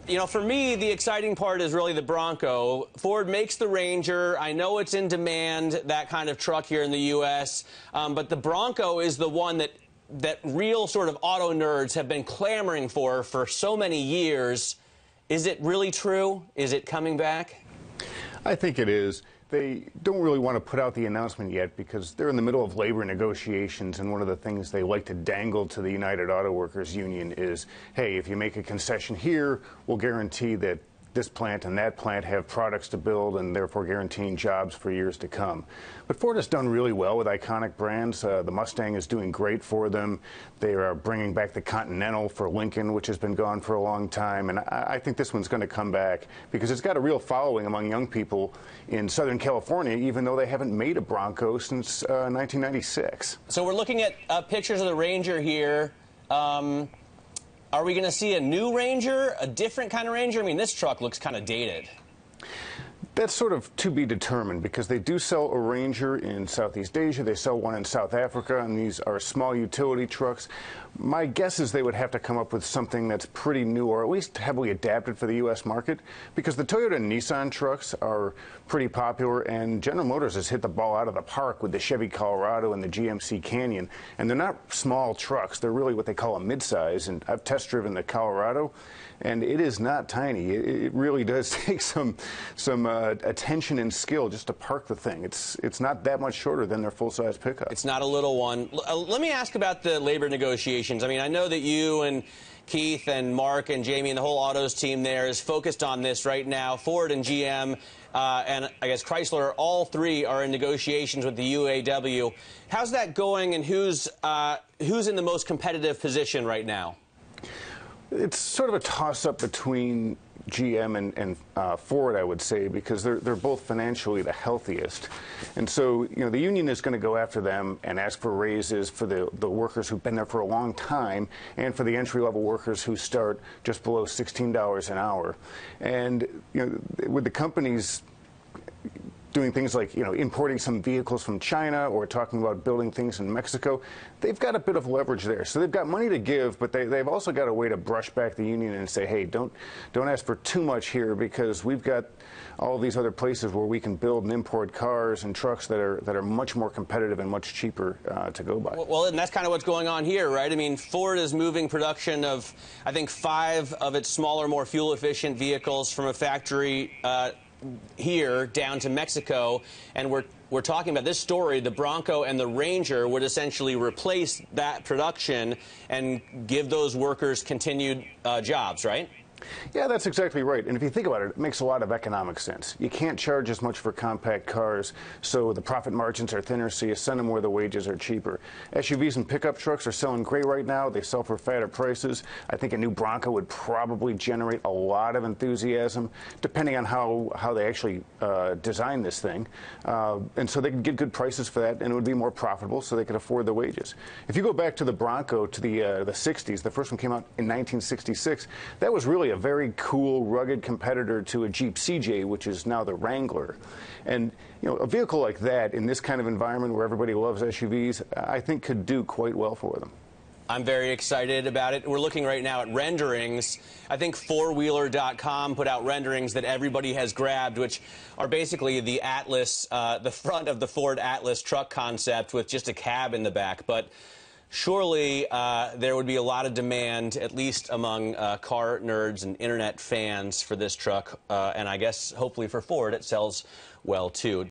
You know, for me, the exciting part is really the Bronco. Ford makes the Ranger. I know it's in demand, that kind of truck here in the U.S., but the Bronco is the one that real sort of auto nerds have been clamoring for so many years. Is it really true? Is it coming back? I think it is. They don't really want to put out the announcement yet because they're in the middle of labor negotiations, and one of the things they like to dangle to the United Auto Workers Union is, hey, if you make a concession here, we'll guarantee that this plant and that plant have products to build and therefore guaranteeing jobs for years to come. But Ford has done really well with iconic brands. The Mustang is doing great for them. They are bringing back the Continental for Lincoln, which has been gone for a long time. And I think this one's going to come back because it's got a real following among young people in Southern California, even though they haven't made a Bronco since 1996. So we're looking at pictures of the Ranger here. Are we going to see a new Ranger, a different kind of Ranger? I mean, this truck looks kind of dated. That's sort of to be determined because they do sell a Ranger in Southeast Asia. They sell one in South Africa, and these are small utility trucks. My guess is they would have to come up with something that's pretty new or at least heavily adapted for the U.S. market because the Toyota and Nissan trucks are pretty popular, and General Motors has hit the ball out of the park with the Chevy Colorado and the GMC Canyon. And they're not small trucks. They're really what they call a midsize, and I've test driven the Colorado, and it is not tiny. It really does take some attention and skill just to park the thing. It's not that much shorter than their full-size pickup. It's not a little one. Let me ask about the labor negotiations. I mean, I know that you and Keith and Mark and Jamie and the whole autos team there is focused on this right now. Ford and GM and I guess Chrysler, all three are in negotiations with the UAW. How's that going, and who's in the most competitive position right now? It's sort of a toss-up between GM and Ford, I would say, because they're both financially the healthiest. And so, you know, the union is going to go after them and ask for raises for the workers who've been there for a long time and for the entry-level workers who start just below $16 an hour. And, you know, with the companies doing things like, you know, importing some vehicles from China or talking about building things in Mexico, they've got a bit of leverage there. So they've got money to give, but they've also got a way to brush back the union and say, hey, don't ask for too much here because we've got all these other places where we can build and import cars and trucks that are much more competitive and much cheaper to go by. Well, and that's kind of what's going on here, right? I mean, Ford is moving production of, I think, 5 of its smaller, more fuel-efficient vehicles from a factory here down to Mexico, and we're talking about this story. The Bronco and the Ranger would essentially replace that production and give those workers continued jobs, right? Yeah, that's exactly right. And if you think about it, it makes a lot of economic sense. You can't charge as much for compact cars, so the profit margins are thinner, so you send them where the wages are cheaper. SUVs and pickup trucks are selling great right now. They sell for fatter prices. I think a new Bronco would probably generate a lot of enthusiasm, depending on how they actually design this thing. And so they can get good prices for that, and it would be more profitable, so they could afford the wages. If you go back to the Bronco, to the 60s, the first one came out in 1966, that was really a very cool, rugged competitor to a Jeep CJ, which is now the Wrangler. And, you know, a vehicle like that in this kind of environment where everybody loves SUVs, I think could do quite well for them. I'm very excited about it. We're looking right now at renderings. I think fourwheeler.com put out renderings that everybody has grabbed, which are basically the Atlas, the front of the Ford Atlas truck concept with just a cab in the back. But surely there would be a lot of demand, at least among car nerds and internet fans, for this truck. And I guess hopefully for Ford it sells well, too.